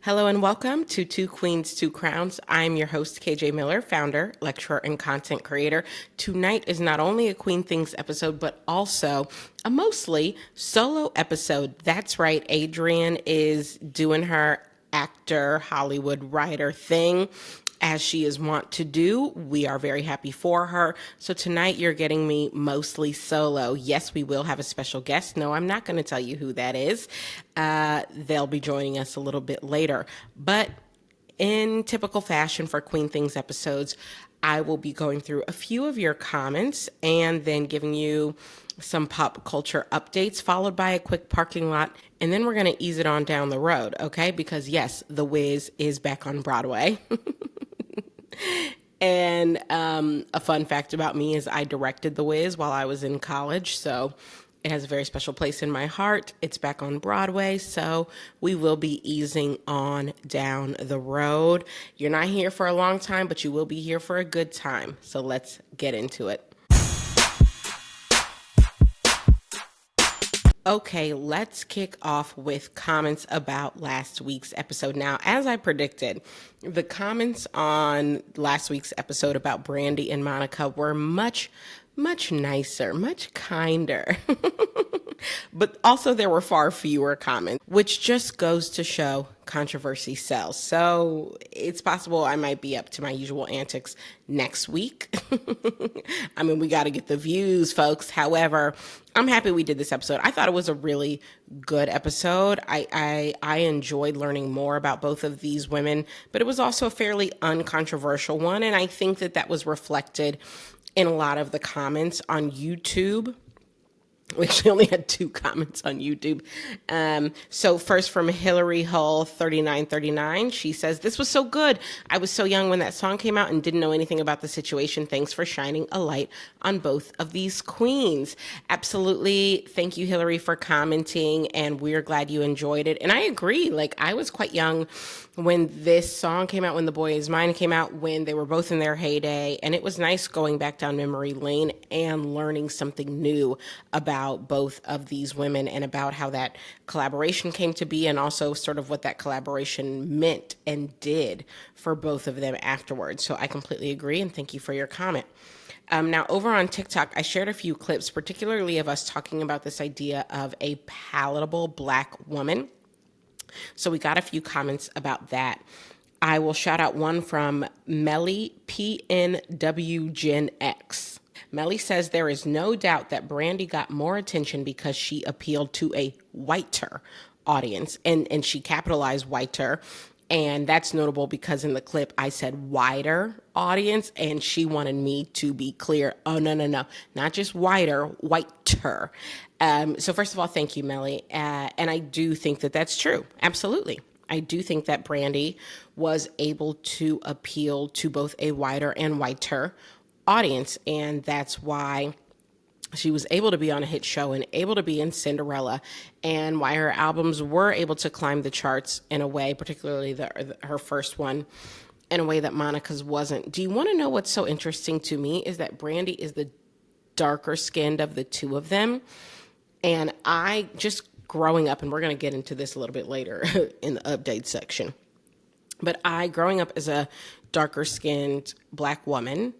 Hello and welcome to Two Queens, Two Crowns. I'm your host, KJ Miller, founder, lecturer, and content creator. Tonight is not only a Queen Things episode, but also a mostly solo episode. That's right, Adrienne is doing her actor, Hollywood writer thing, as she is wont to do. We are very happy for her. So tonight you're getting me mostly solo. Yes, we will have a special guest. No, I'm not going to tell you who that is. They'll be joining us a little bit later. But in typical fashion for Queen Things episodes, I will be going through a few of your comments and then giving you some pop culture updates, followed by a quick parking lot. And then we're going to ease it on down the road, okay? Because yes, The Wiz is back on Broadway. And a fun fact about me is I directed The Wiz while I was in college, so it has a very special place in my heart. It's back on Broadway, so we will be easing on down the road. You're not here for a long time, but you will be here for a good time. So let's get into it. Okay, let's kick off with comments about last week's episode. Now, as I predicted, the comments on last week's episode about Brandy and Monica were much nicer, much kinder. But also there were far fewer comments, which just goes to show controversy sells. So it's possible I might be up to my usual antics next week. I mean, we got to get the views, folks. However, I'm happy we did this episode. I thought it was a really good episode. I enjoyed learning more about both of these women, but it was also a fairly uncontroversial one. And I think that was reflected in a lot of the comments on YouTube. We actually only had 2 comments on YouTube. So first from Hillary Hull 3939, she says, "This was so good. I was so young when that song came out and didn't know anything about the situation. Thanks for shining a light on both of these queens." Absolutely. Thank you, Hillary, for commenting, and we're glad you enjoyed it. And I agree. Like, I was quite young when this song came out, when The Boy Is Mine came out, when they were both in their heyday. And it was nice going back down memory lane and learning something new about both of these women and about how that collaboration came to be, and also sort of what that collaboration meant and did for both of them afterwards. So I completely agree, and thank you for your comment. Now, over on TikTok, I shared a few clips, particularly of us talking about this idea of a palatable Black woman. So we got a few comments about that. I will shout out one from Melly PNW Gen X. Melly says, "There is no doubt that Brandy got more attention because she appealed to a whiter audience," and she capitalized whiter. And that's notable because in the clip I said wider audience, and she wanted me to be clear. Oh, no, not just wider, whiter. So first of all, thank you, Melly. And I do think that that's true. Absolutely. I do think that Brandy was able to appeal to both a wider and whiter audience. And that's why she was able to be on a hit show and able to be in Cinderella, and why her albums were able to climb the charts in a way, particularly her first one, in a way that Monica's wasn't. Do you want to know what's so interesting to me is that Brandy is the darker skinned of the two of them. And I just growing up, and we're going to get into this a little bit later in the update section, but growing up as a darker skinned Black woman,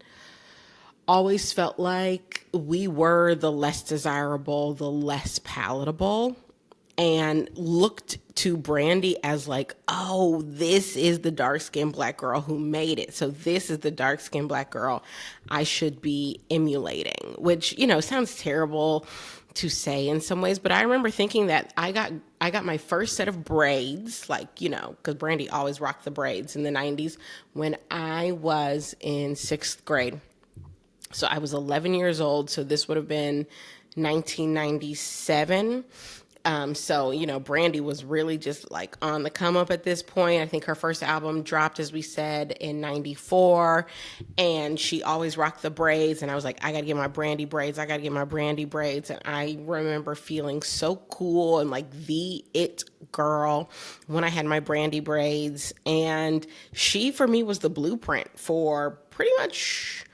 always felt like we were the less desirable, the less palatable, and looked to Brandy as like, oh, this is the dark-skinned Black girl who made it. So this is the dark-skinned Black girl I should be emulating, which, sounds terrible to say in some ways, but I remember thinking that I got my first set of braids, because Brandy always rocked the braids in the 90s, when I was in 6th grade. So I was 11 years old, so this would have been 1997. So, Brandy was really just like on the come up at this point. I think her first album dropped, as we said, in 94, and she always rocked the braids. And I was like, I got to get my Brandy braids. I got to get my Brandy braids. And I remember feeling so cool and like the it girl when I had my Brandy braids. And she, for me, was the blueprint for pretty much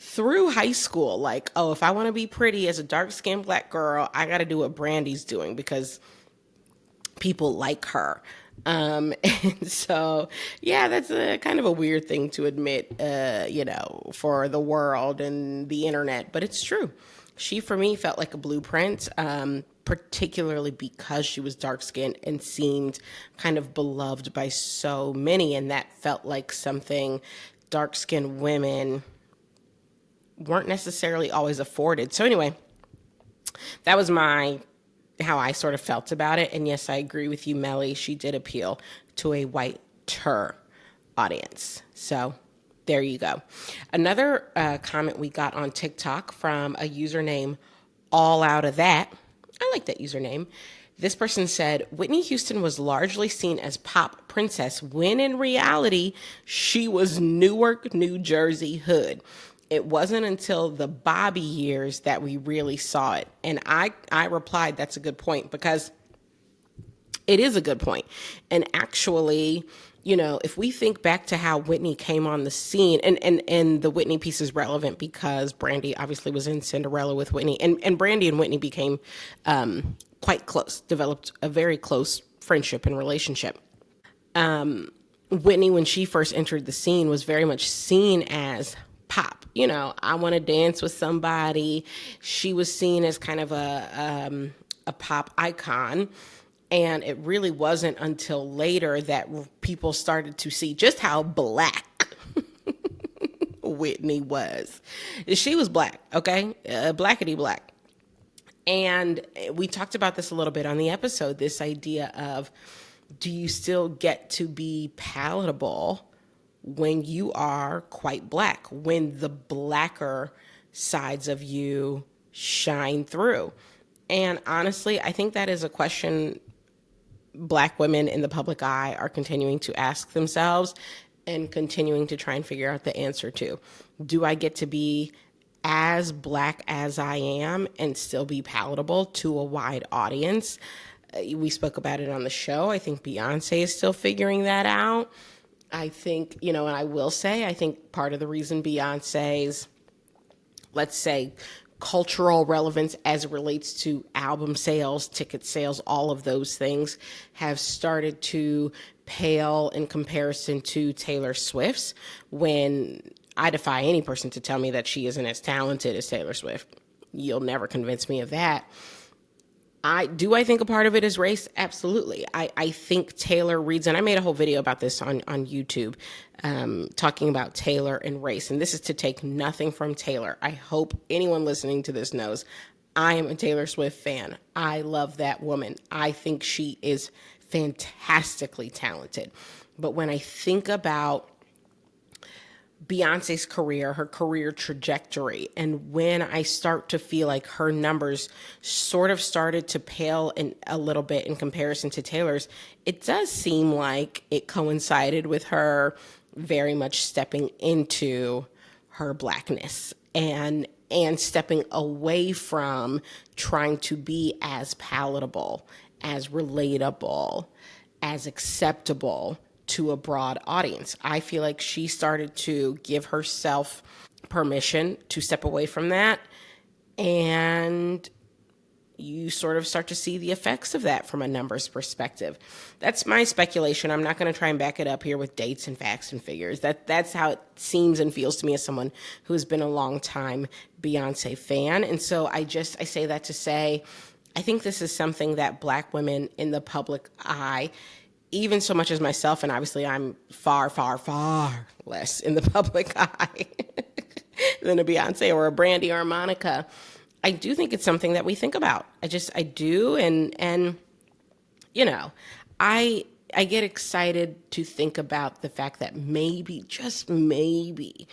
through high school. Like, oh, if I want to be pretty as a dark-skinned Black girl, I got to do what Brandy's doing because people like her. And so, yeah, that's a kind of a weird thing to admit, for the world and the internet, but it's true. She, for me, felt like a blueprint, particularly because she was dark skinned and seemed kind of beloved by so many. And that felt like something dark skinned women weren't necessarily always afforded. So, anyway, that was my how I sort of felt about it. And yes, I agree with you, Melly. She did appeal to a whiter audience. So there you go. Another comment we got on TikTok from a username, All Out of That. I like that username. This person said Whitney Houston was largely seen as pop princess when in reality she was Newark, New Jersey hood. It wasn't until the Bobby years that we really saw it. And I replied, that's a good point, because it is a good point. And actually, if we think back to how Whitney came on the scene, and the Whitney piece is relevant because Brandy obviously was in Cinderella with Whitney, and Brandy and Whitney became quite close, developed a very close friendship and relationship. Whitney, when she first entered the scene, was very much seen as pop. I want to dance with somebody. She was seen as kind of a pop icon. And it really wasn't until later that people started to see just how black Whitney was. She was black, okay? Blackity black. And we talked about this a little bit on the episode, this idea of, do you still get to be palatable when you are quite black, when the blacker sides of you shine through? And honestly, I think that is a question Black women in the public eye are continuing to ask themselves and continuing to try and figure out the answer to. Do I get to be as black as I am and still be palatable to a wide audience? We spoke about it on the show. I think Beyonce is still figuring that out. I think, and I will say, I think part of the reason Beyonce's, let's say, cultural relevance as it relates to album sales, ticket sales, all of those things have started to pale in comparison to Taylor Swift's, when I defy any person to tell me that she isn't as talented as Taylor Swift. You'll never convince me of that. I think a part of it is race. Absolutely. I think Taylor reads, and I made a whole video about this on YouTube, talking about Taylor and race. And this is to take nothing from Taylor. I hope anyone listening to this knows I am a Taylor Swift fan. I love that woman. I think she is fantastically talented. But when I think about Beyonce's career, her career trajectory, and when I start to feel like her numbers sort of started to pale in a little bit in comparison to Taylor's, it does seem like it coincided with her very much stepping into her blackness and stepping away from trying to be as palatable, as relatable, as acceptable to a broad audience. I feel like she started to give herself permission to step away from that, and you sort of start to see the effects of that from a numbers perspective. That's my speculation. I'm not going to try and back it up here with dates and facts and figures. That's how it seems and feels to me as someone who has been a long time Beyonce fan. And so I say that to say, I think this is something that Black women in the public eye, even so much as myself, and obviously I'm far, far, far less in the public eye than a Beyonce or a Brandy or a Monica, I do think it's something that we think about. I do. And I get excited to think about the fact that maybe, just maybe,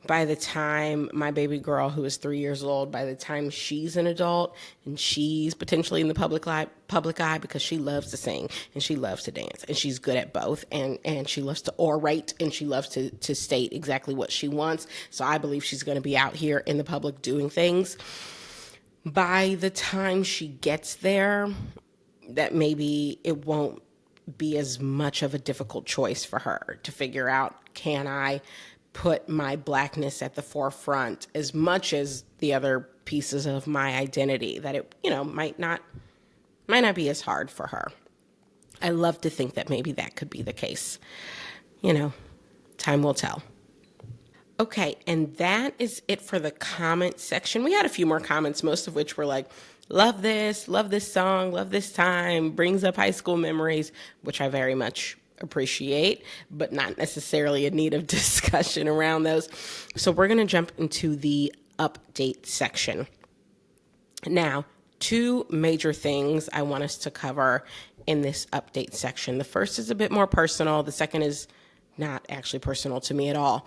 by the time my baby girl, who is 3 years old, by the time she's an adult and she's potentially in the public eye, because she loves to sing and she loves to dance and she's good at both, and she loves to orate and she loves to state exactly what she wants. So I believe she's going to be out here in the public doing things. By the time she gets there, that maybe it won't be as much of a difficult choice for her to figure out, can I put my blackness at the forefront as much as the other pieces of my identity, that it, might not be as hard for her. I love to think that maybe that could be the case. Time will tell. Okay, and that is it for the comment section. We had a few more comments, most of which were like, love this song, love this time, brings up high school memories, which I very much appreciate, but not necessarily in need of discussion around those. So we're going to jump into the update section. Now, two major things I want us to cover in this update section. The first is a bit more personal. The second is not actually personal to me at all.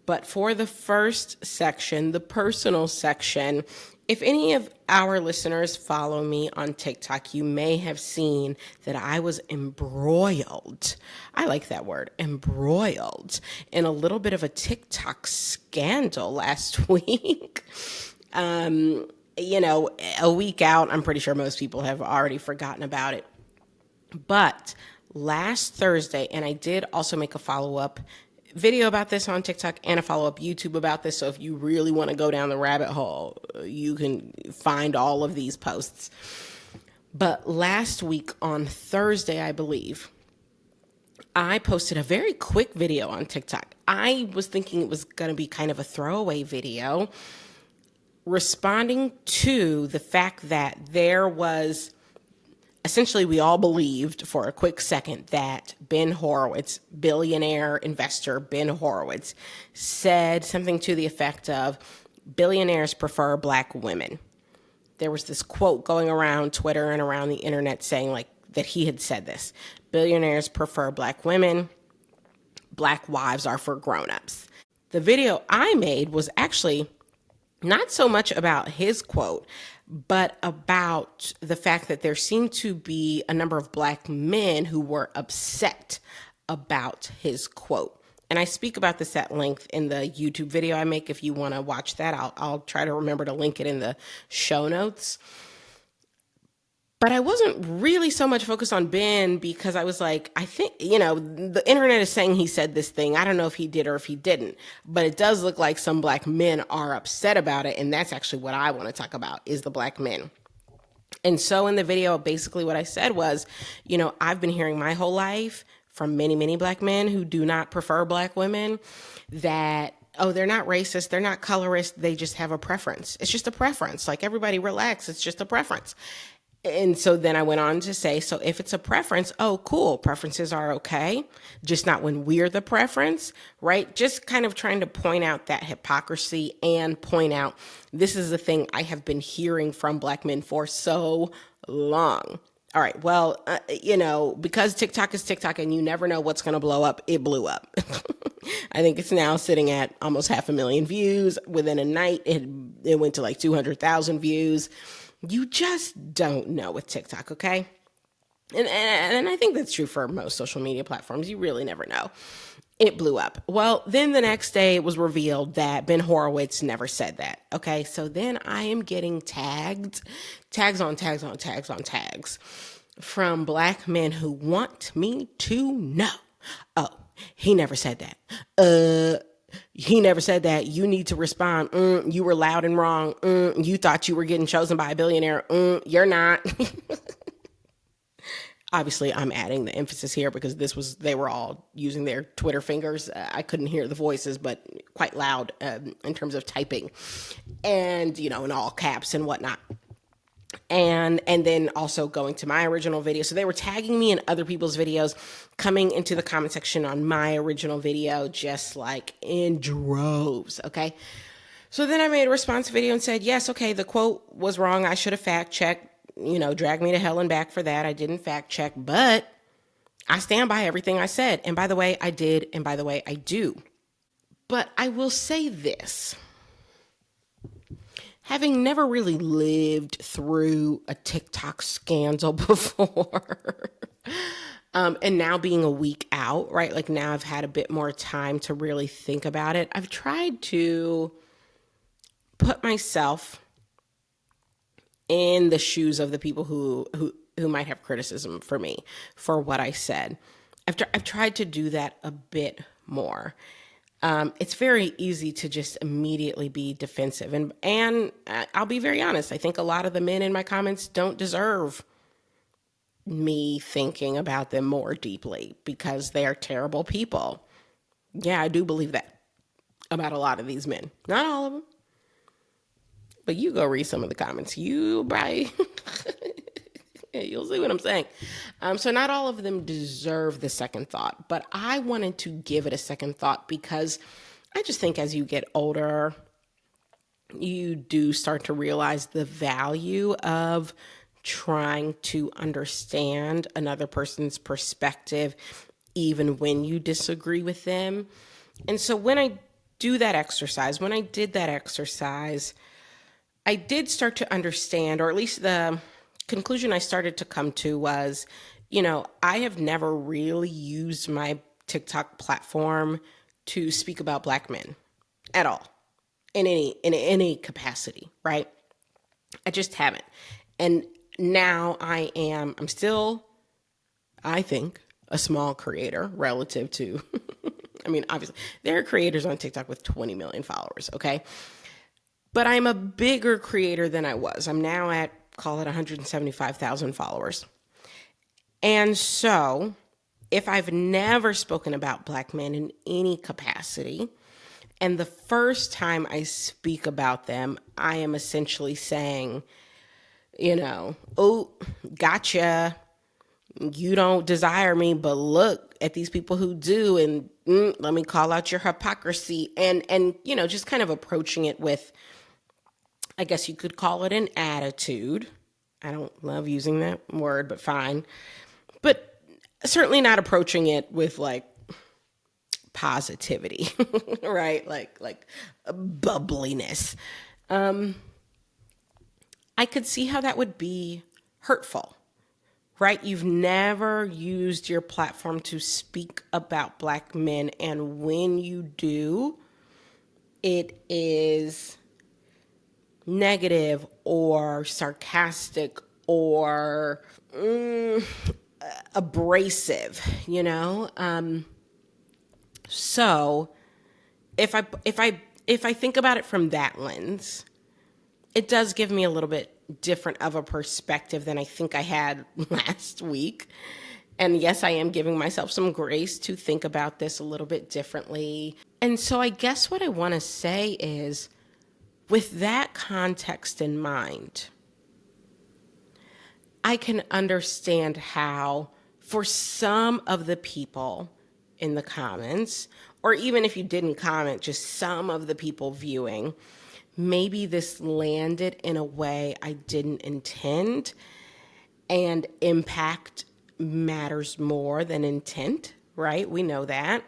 But for the first section, the personal section, if any of our listeners follow me on TikTok, you may have seen that I was embroiled. I like that word, embroiled, in a little bit of a TikTok scandal last week. A week out, I'm pretty sure most people have already forgotten about it. But last Thursday, and I did also make a follow-up video about this on TikTok and a follow-up YouTube about this. So if you really want to go down the rabbit hole, you can find all of these posts. But last week on Thursday, I believe, I posted a very quick video on TikTok. I was thinking it was going to be kind of a throwaway video responding to the fact that there was, essentially, we all believed for a quick second that Ben Horowitz, billionaire investor Ben Horowitz, said something to the effect of, billionaires prefer black women. There was this quote going around Twitter and around the internet saying like that he had said this. Billionaires prefer black women. Black wives are for grown-ups. The video I made was actually not so much about his quote, but about the fact that there seemed to be a number of black men who were upset about his quote. And I speak about this at length in the YouTube video I make. If you want to watch that, I'll try to remember to link it in the show notes. But I wasn't really so much focused on Ben because I was like, I think, the internet is saying he said this thing. I don't know if he did or if he didn't, but it does look like some black men are upset about it. And that's actually what I want to talk about is the black men. And so in the video, basically what I said was, I've been hearing my whole life from many, many black men who do not prefer black women that, oh, they're not racist, they're not colorist, they just have a preference. It's just a preference. Like, everybody relax, it's just a preference. And so then I went on to say, so if it's a preference, oh, cool, preferences are okay, just not when we're the preference, right? Just kind of trying to point out that hypocrisy and point out this is the thing I have been hearing from black men for so long. All right, well, because TikTok is TikTok and you never know what's going to blow up, it blew up. I think it's now sitting at almost 500,000 views. Within a night, it went to like 200,000 views. You just don't know with TikTok, okay? And I think that's true for most social media platforms. You really never know. It blew up. Well, then the next day it was revealed that Ben Horowitz never said that, okay? So then I am getting tags on tags from black men who want me to know. Oh, he never said that. He never said that. You need to respond. You were loud and wrong. You thought you were getting chosen by a billionaire. You're not. Obviously, I'm adding the emphasis here because they were all using their Twitter fingers. I couldn't hear the voices, but quite loud in terms of typing and, in all caps and whatnot. And then also going to my original video. So they were tagging me in other people's videos, coming into the comment section on my original video, just like in droves. Okay. So then I made a response video and said, yes, okay, the quote was wrong. I should have fact checked, drag me to hell and back for that. I didn't fact check, but I stand by everything I said. And by the way, I did. And by the way, I do. But I will say this. Having never really lived through a TikTok scandal before, and now being a week out, right? Like now I've had a bit more time to really think about it. I've tried to put myself in the shoes of the people who might have criticism for me for what I said. I've tried to do that a bit more. It's very easy to just immediately be defensive. And I'll be very honest. I think a lot of the men in my comments don't deserve me thinking about them more deeply because they are terrible people. Yeah, I do believe that about a lot of these men. Not all of them. But you go read some of the comments. You probably, you'll see what I'm saying. So not all of them deserve the second thought, but I wanted to give it a second thought because I just think as you get older, you do start to realize the value of trying to understand another person's perspective, even when you disagree with them. And so when I did that exercise, I did start to understand, or at least the conclusion I started to come to was, I have never really used my TikTok platform to speak about Black men at all in any capacity, right? I just haven't. And now I'm still, I think, a small creator relative to, I mean, obviously, there are creators on TikTok with 20 million followers, okay? But I'm a bigger creator than I was. I'm now at, call it 175,000 followers. And so, if I've never spoken about Black men in any capacity, and the first time I speak about them, I am essentially saying, oh, gotcha. You don't desire me, but look at these people who do, and let me call out your hypocrisy, and just kind of approaching it with, I guess you could call it an attitude. I don't love using that word, but fine. But certainly not approaching it with like positivity, right? Like bubbliness. I could see how that would be hurtful, right? You've never used your platform to speak about Black men, and when you do, it is negative or sarcastic or abrasive, So if I think about it from that lens, it does give me a little bit different of a perspective than I think I had last week. And yes, I am giving myself some grace to think about this a little bit differently. And so I guess what I want to say is, with that context in mind, I can understand how for some of the people in the comments, or even if you didn't comment, just some of the people viewing, maybe this landed in a way I didn't intend, and impact matters more than intent, right? We know that.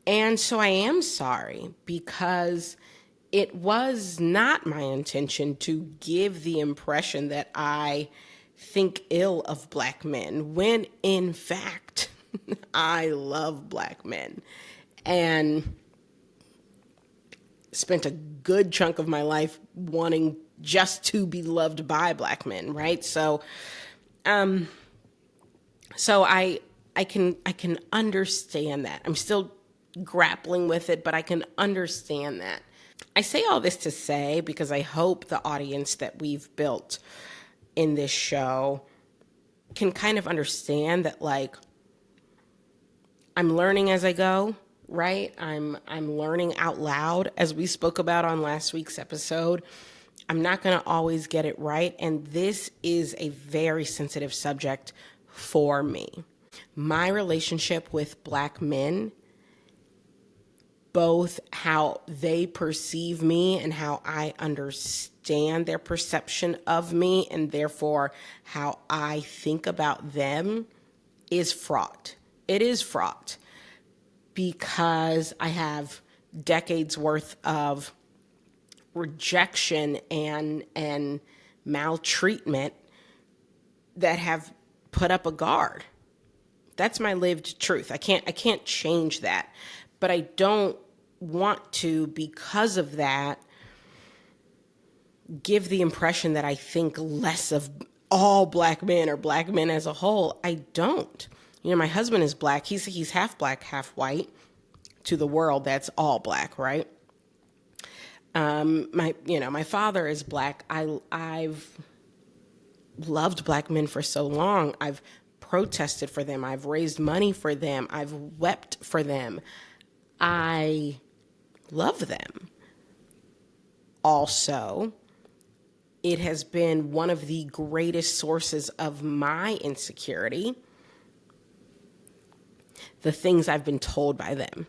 And so I am sorry, because it was not my intention to give the impression that I think ill of Black men, when in fact, I love Black men and spent a good chunk of my life wanting just to be loved by Black men, right? So I can understand that. I'm still grappling with it, but I can understand that. I say all this to say, because I hope the audience that we've built in this show can kind of understand that, like, I'm learning as I go, right? I'm learning out loud, as we spoke about on last week's episode. I'm not going to always get it right, and this is a very sensitive subject for me. My relationship with Black men, both how they perceive me and how I understand their perception of me, and therefore how I think about them, is fraught. It is fraught because I have decades worth of rejection and maltreatment that have put up a guard. That's my lived truth. I can't change that. But I don't want to, because of that, give the impression that I think less of all Black men or Black men as a whole. I don't. My husband is Black. He's half Black, half white. To the world, that's all Black, right? My father is Black. I've loved Black men for so long. I've protested for them. I've raised money for them. I've wept for them. I love them. Also, it has been one of the greatest sources of my insecurity, the things I've been told by them.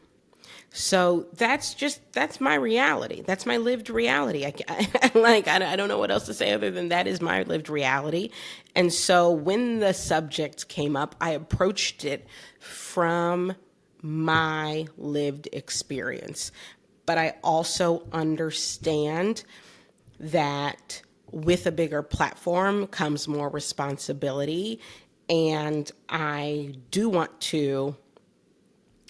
So that's my reality. That's my lived reality. I don't know what else to say other than that is my lived reality. And so when the subject came up, I approached it from my lived experience. But I also understand that with a bigger platform comes more responsibility. And I do want to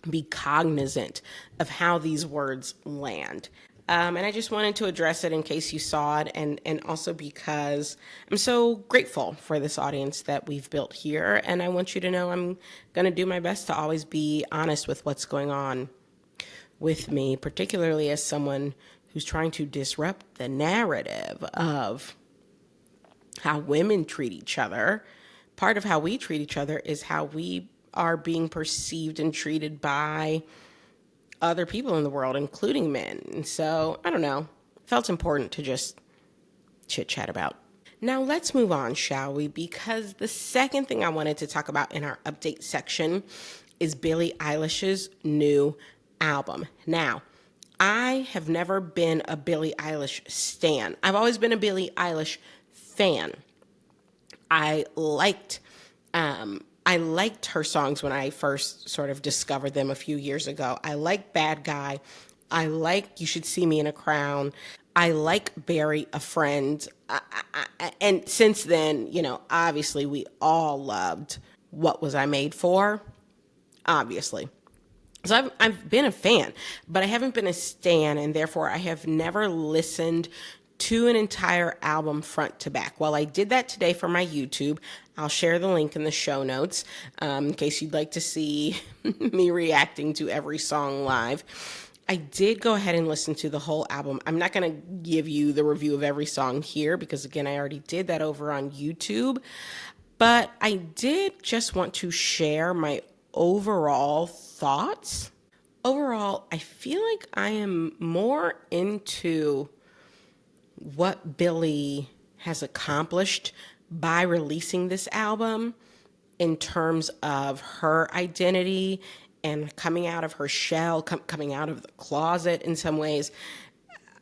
be cognizant of how these words land. And I just wanted to address it in case you saw it, and also because I'm so grateful for this audience that we've built here. And I want you to know I'm going to do my best to always be honest with what's going on with me, particularly as someone who's trying to disrupt the narrative of how women treat each other. Part of how we treat each other is how we are being perceived and treated by other people in the world, including men. And so, I don't know, felt important to just chit chat about. Now let's move on, shall we? Because the second thing I wanted to talk about in our update section is Billie Eilish's new album. Now, I have never been a Billie Eilish stan. I've always been a Billie Eilish fan. I liked her songs when I first sort of discovered them a few years ago. I like Bad Guy. I like You Should See Me in a Crown. I like Bury a Friend. And since then, obviously we all loved What Was I Made For? Obviously. So I've been a fan, but I haven't been a stan, and therefore I have never listened to an entire album front to back. Well, I did that today for my YouTube. I'll share the link in the show notes in case you'd like to see me reacting to every song live. I did go ahead and listen to the whole album. I'm not going to give you the review of every song here because, again, I already did that over on YouTube. But I did just want to share my overall thoughts. Overall, I feel like I am more into what Billie has accomplished by releasing this album in terms of her identity and coming out of her shell, coming out of the closet in some ways.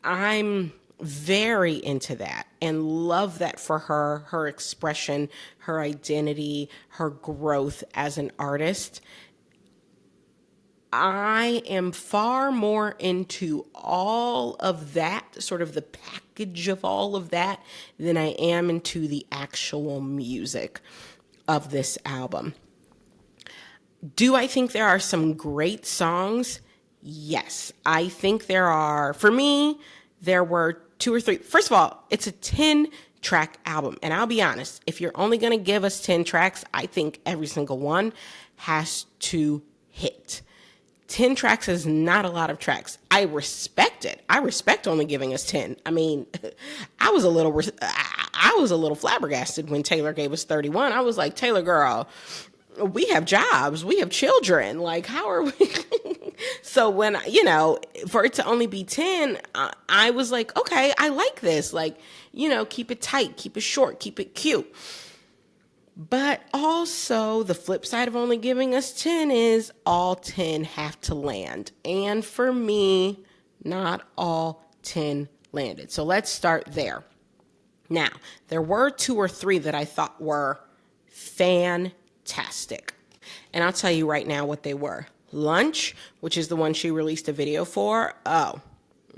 I'm very into that and love that for her expression, her identity, her growth as an artist. I am far more into all of that, sort of the package of all of that, than I am into the actual music of this album. Do I think there are some great songs? Yes. I think there are. For me, there were 2 or 3. First of all, it's a 10-track album. And I'll be honest, if you're only going to give us 10 tracks, I think every single one has to hit. 10 tracks is not a lot of tracks. I respect it. I respect only giving us 10. I mean, I was a little flabbergasted when Taylor gave us 31. I was like, Taylor girl, we have jobs, we have children. Like, how are we? So when, for it to only be 10, I was like, okay, I like this. Like, keep it tight, keep it short, keep it cute. But also the flip side of only giving us 10 is all 10 have to land. And for me, not all 10 landed. So let's start there. Now, there were 2 or 3 that I thought were fantastic. And I'll tell you right now what they were. Lunch, which is the one she released a video for. Oh,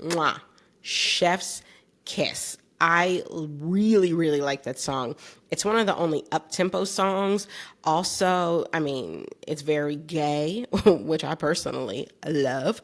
mwah. Chef's Kiss. I really, really like that song. It's one of the only up-tempo songs. Also, I mean, it's very gay, which I personally love.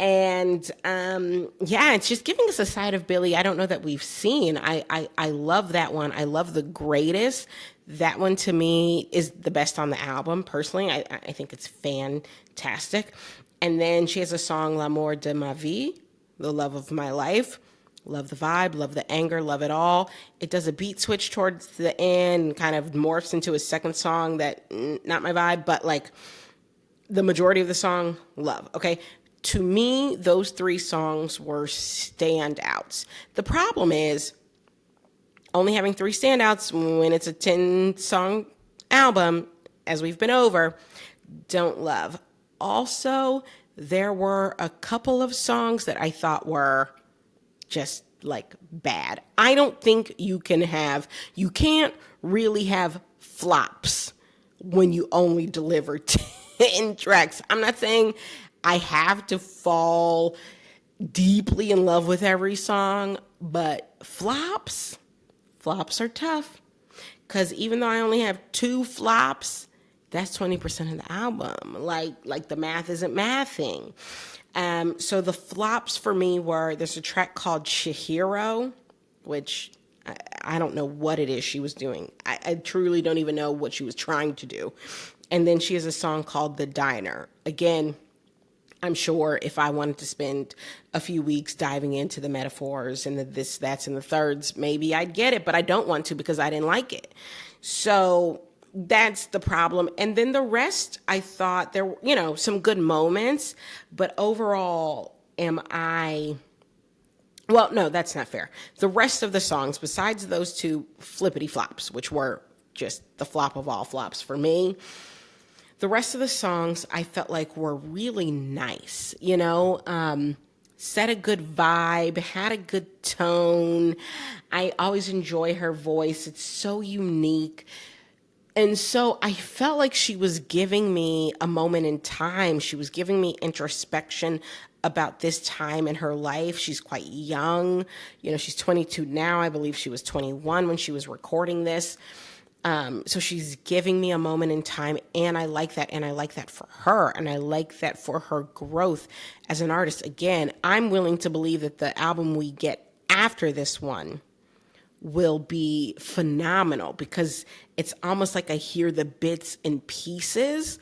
And it's just giving us a side of Billie I don't know that we've seen. I love that one. I love The Greatest. That one to me is the best on the album. Personally, I think it's fantastic. And then she has a song, L'amour de ma vie, the love of my life, Love the vibe, love the anger, love it all. It does a beat switch towards the end, kind of morphs into a second song that, not my vibe, but like the majority of the song, love, okay? To me, those 3 songs were standouts. The problem is only having 3 standouts when it's a 10-song album, as we've been over, don't love. Also, there were a couple of songs that I thought were just like bad. I don't think you can't really have flops when you only deliver 10 tracks. I'm not saying I have to fall deeply in love with every song, but flops are tough. Because even though I only have 2 flops, that's 20% of the album. Like the math isn't mathing. So the flops for me were, there's a track called Chihiro, which I don't know what it is she was doing. I truly don't even know what she was trying to do. And then she has a song called The Diner. Again, I'm sure if I wanted to spend a few weeks diving into the metaphors and the this, that's, and the thirds, maybe I'd get it, but I don't want to because I didn't like it. So that's the problem. And then the rest, I thought there were, some good moments, but overall, well, no, that's not fair. The rest of the songs, besides those 2 flippity flops, which were just the flop of all flops for me, the rest of the songs I felt like were really nice, set a good vibe, had a good tone. I always enjoy her voice. It's so unique. And so I felt like she was giving me a moment in time. She was giving me introspection about this time in her life. She's quite young. She's 22 now. I believe she was 21 when she was recording this. So she's giving me a moment in time, and I like that, and I like that for her, and I like that for her growth as an artist. Again, I'm willing to believe that the album we get after this one will be phenomenal, because it's almost like I hear the bits and pieces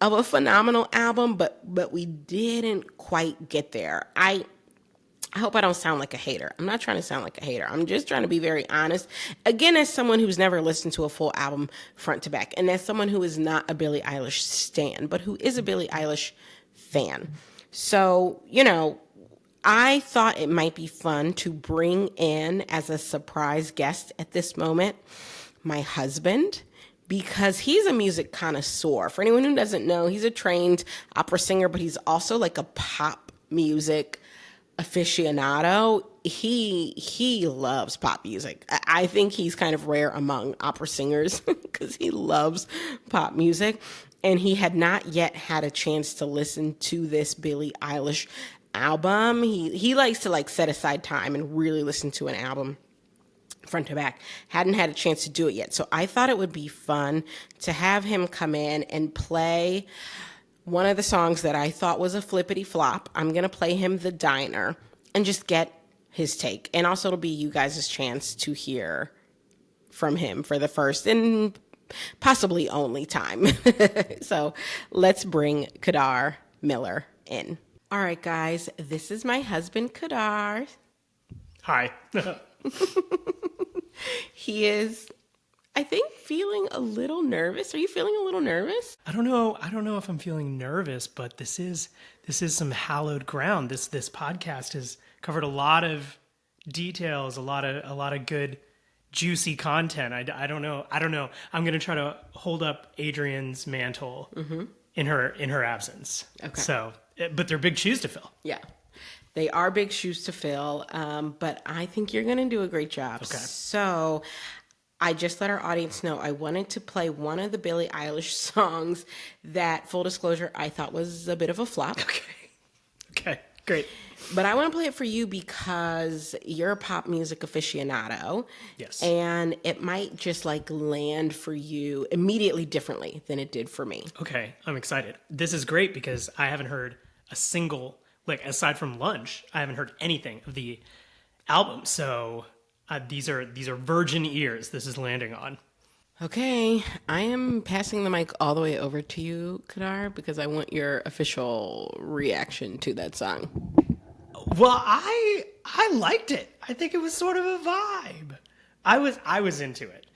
of a phenomenal album, but we didn't quite get there. I hope I don't sound like a hater. I'm not trying to sound like a hater. I'm just trying to be very honest. Again, as someone who's never listened to a full album front to back, and as someone who is not a Billie Eilish stan, but who is a Billie Eilish fan. So, I thought it might be fun to bring in as a surprise guest at this moment my husband, because he's a music connoisseur. For anyone who doesn't know, he's a trained opera singer, but he's also like a pop music aficionado. He loves pop music. I think he's kind of rare among opera singers because he loves pop music, and he had not yet had a chance to listen to this Billie Eilish album. He likes to set aside time and really listen to an album front to back. Hadn't had a chance to do it yet. So I thought it would be fun to have him come in and play one of the songs that I thought was a flippity flop. I'm going to play him The Diner and just get his take. And also it'll be you guys' chance to hear from him for the first and possibly only time. So let's bring Kadar Miller in. All right, guys, this is my husband, Kadar. Hi. He is, I think, feeling a little nervous. Are you feeling a little nervous? I don't know if I'm feeling nervous, but this is some hallowed ground. This podcast has covered a lot of details, a lot of good juicy content. I don't know. I'm going to try to hold up Adrian's mantle in her absence. Okay. So, but they're big shoes to fill. Yeah. They are big shoes to fill, but I think you're going to do a great job. Okay. So I just let our audience know I wanted to play one of the Billie Eilish songs that, full disclosure, I thought was a bit of a flop. Okay, great. But I want to play it for you because you're a pop music aficionado. Yes. And it might just land for you immediately differently than it did for me. Okay, I'm excited. This is great because I haven't heard a single, aside from Lunch, I haven't heard anything of the album. So these are virgin ears this is landing on. Okay, I am passing the mic all the way over to you, Kadar, because I want your official reaction to that song. Well, I liked it. I think it was sort of a vibe. I was into it.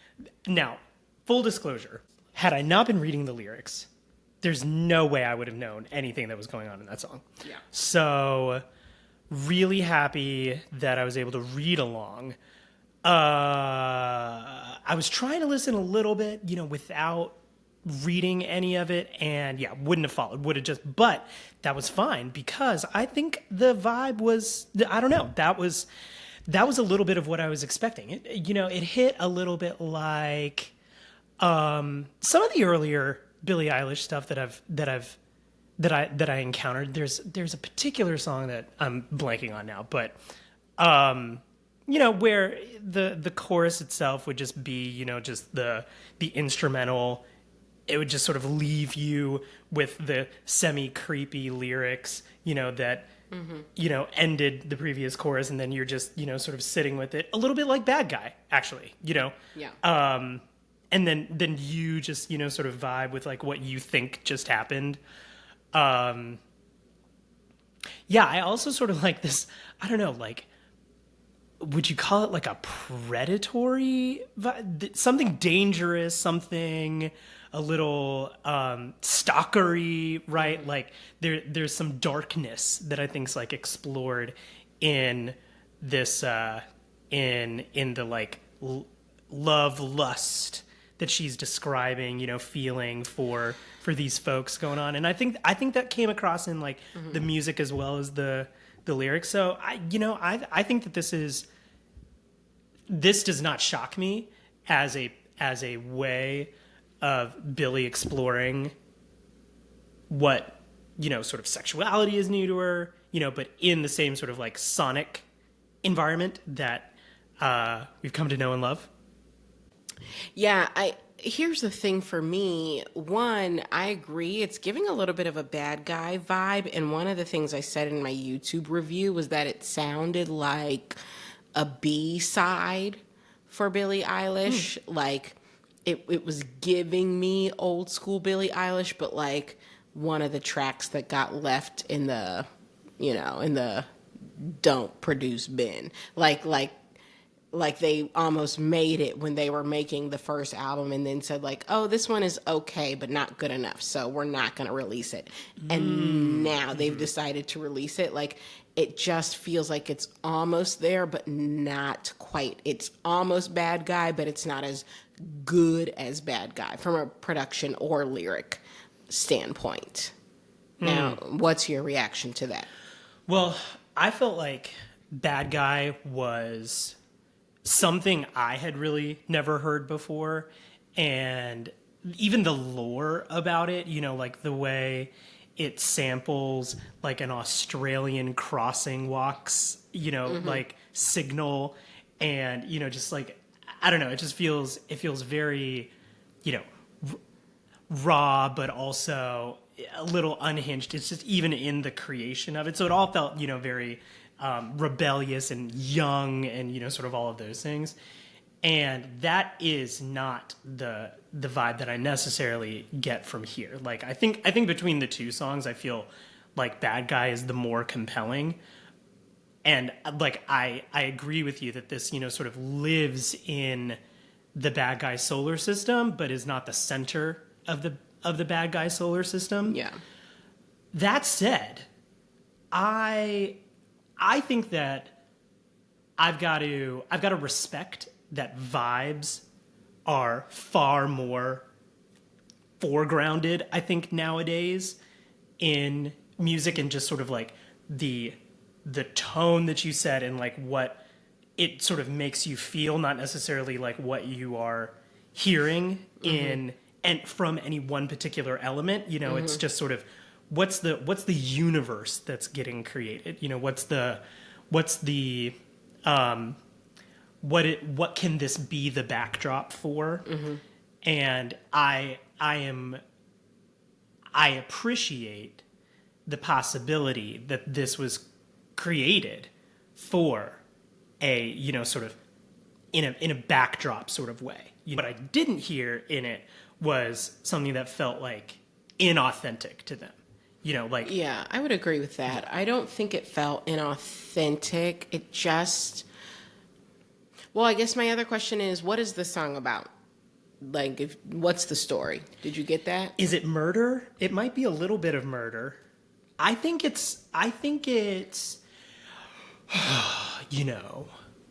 Now, full disclosure, had I not been reading the lyrics, there's no way I would have known anything that was going on in that song. Yeah. So, really happy that I was able to read along. I was trying to listen a little bit, without reading any of it, and yeah, wouldn't have followed, would have just, but that was fine because I think the vibe was, I don't know, that was a little bit of what I was expecting. It hit a little bit like some of the earlier Billie Eilish stuff that I encountered. There's a particular song that I'm blanking on now, but where the chorus itself would just be, just the instrumental. It would just sort of leave you with the semi-creepy lyrics, that, ended the previous chorus, and then you're just, sort of sitting with it. A little bit like Bad Guy, actually, Yeah. And then you just, sort of vibe with, like, what you think just happened. Yeah, I also sort of like this, I don't know, like, would you call it like a predatory vibe? Something dangerous, something a little stalkery, right? Like there's some darkness that I think's like explored in this in the like love lust that she's describing, feeling for these folks going on. And I think that came across in like the music as well as the lyrics. So I think that this does not shock me as a way of Billie exploring what, sort of sexuality is new to her, but in the same sort of like sonic environment that we've come to know and love. Yeah, here's the thing for me. One, I agree. It's giving a little bit of a Bad Guy vibe. And one of the things I said in my YouTube review was that it sounded like a B-side for Billie Eilish. Like it was giving me old school Billie Eilish, but like one of the tracks that got left in the, in the don't produce bin. Like they almost made it when they were making the first album and then said like, oh, this one is okay, but not good enough. So we're not going to release it. And now they've decided to release it. Like it just feels like it's almost there, but not quite. It's almost Bad Guy, but it's not as good as Bad Guy from a production or lyric standpoint. Now, what's your reaction to that? Well, I felt like Bad Guy was something I had really never heard before, and even the lore about it, like the way it samples like an Australian crossing walks, like signal, and just like I don't know, it feels very, raw, but also a little unhinged. It's just even in the creation of it, so it all felt very rebellious and young and sort of all of those things, and that is not the vibe that I necessarily get from here. Like I think between the two songs I feel like Bad Guy is the more compelling, and like I agree with you that this sort of lives in the Bad Guy solar system but is not the center of the Bad Guy solar system. Yeah. That said, I think that I've got to respect that vibes are far more foregrounded, I think, nowadays in music, and just sort of like the tone that you set and like what it sort of makes you feel, not necessarily like what you are hearing in and from any one particular element. It's just sort of what's the universe that's getting created? What can this be the backdrop for? And I appreciate the possibility that this was created for a sort of in a backdrop sort of way. What I didn't hear in it was something that felt like inauthentic to them. Like, Yeah, I would agree with that. I don't think it felt inauthentic. It just, well, I guess my other question is, what is the song about? Like, what's the story? Did you get that? is it murder? It might be a little bit of murder. I think it's,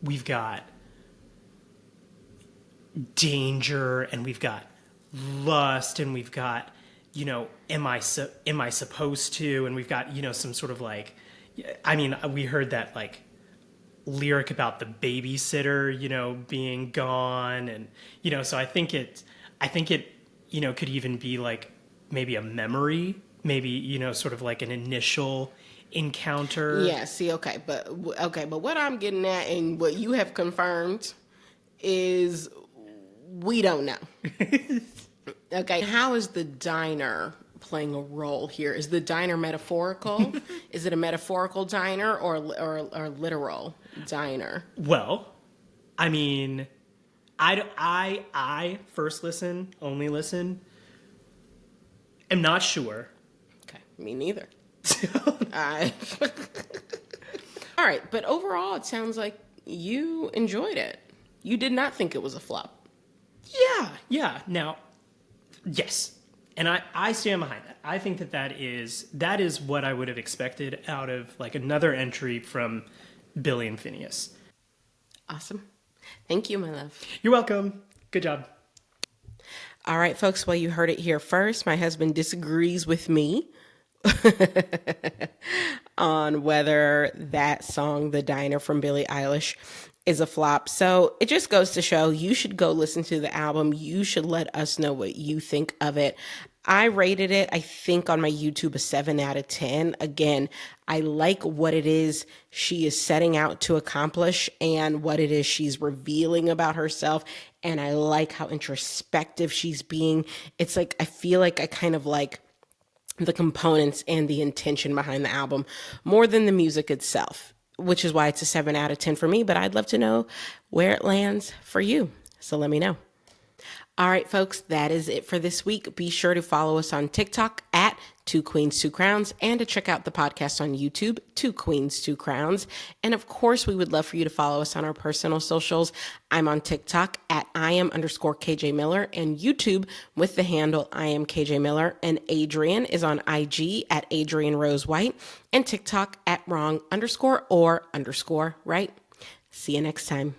we've got danger and we've got lust and we've got, am I supposed to? And we've got, some sort of like, I mean, we heard that like lyric about the babysitter, being gone. And, so I think it, could even be like maybe a memory, maybe, sort of like an initial encounter. Yeah, see, okay, but what I'm getting at and what you have confirmed is we don't know. Okay, how is the diner playing a role here? Is the diner metaphorical? Is it a metaphorical diner or literal diner? Well, I mean, I first listen, only listen, am not sure. Okay, me neither. I All right, but overall, it sounds like you enjoyed it. You did not think it was a flop. Yeah. Now, yes. And I stand behind that. I think that is what I would have expected out of like another entry from Billy and Phineas. Awesome. Thank you, my love. You're welcome. Good job. All right, folks. Well, you heard it here first. My husband disagrees with me on whether that song, The Diner from Billie Eilish, is a flop. So it just goes to show you should go listen to the album. You should let us know what you think of it. I rated it, I think, on my YouTube a 7 out of 10. Again, I like what it is she is setting out to accomplish and what it is she's revealing about herself. And I like how introspective she's being. It's like, I feel like I kind of like the components and the intention behind the album more than the music itself, which is why it's a 7 out of 10 for me. But I'd love to know where it lands for you. So let me know. All right, folks, that is it for this week. Be sure to follow us on TikTok at Two Queens, Two Crowns, and to check out the podcast on YouTube, Two Queens, Two Crowns. And of course, we would love for you to follow us on our personal socials. I'm on TikTok at @Iam_KJ Miller and YouTube with the handle IamKJ Miller. And Adrian is on IG at Adrian Rose White and TikTok at wrong_or_right. See you next time.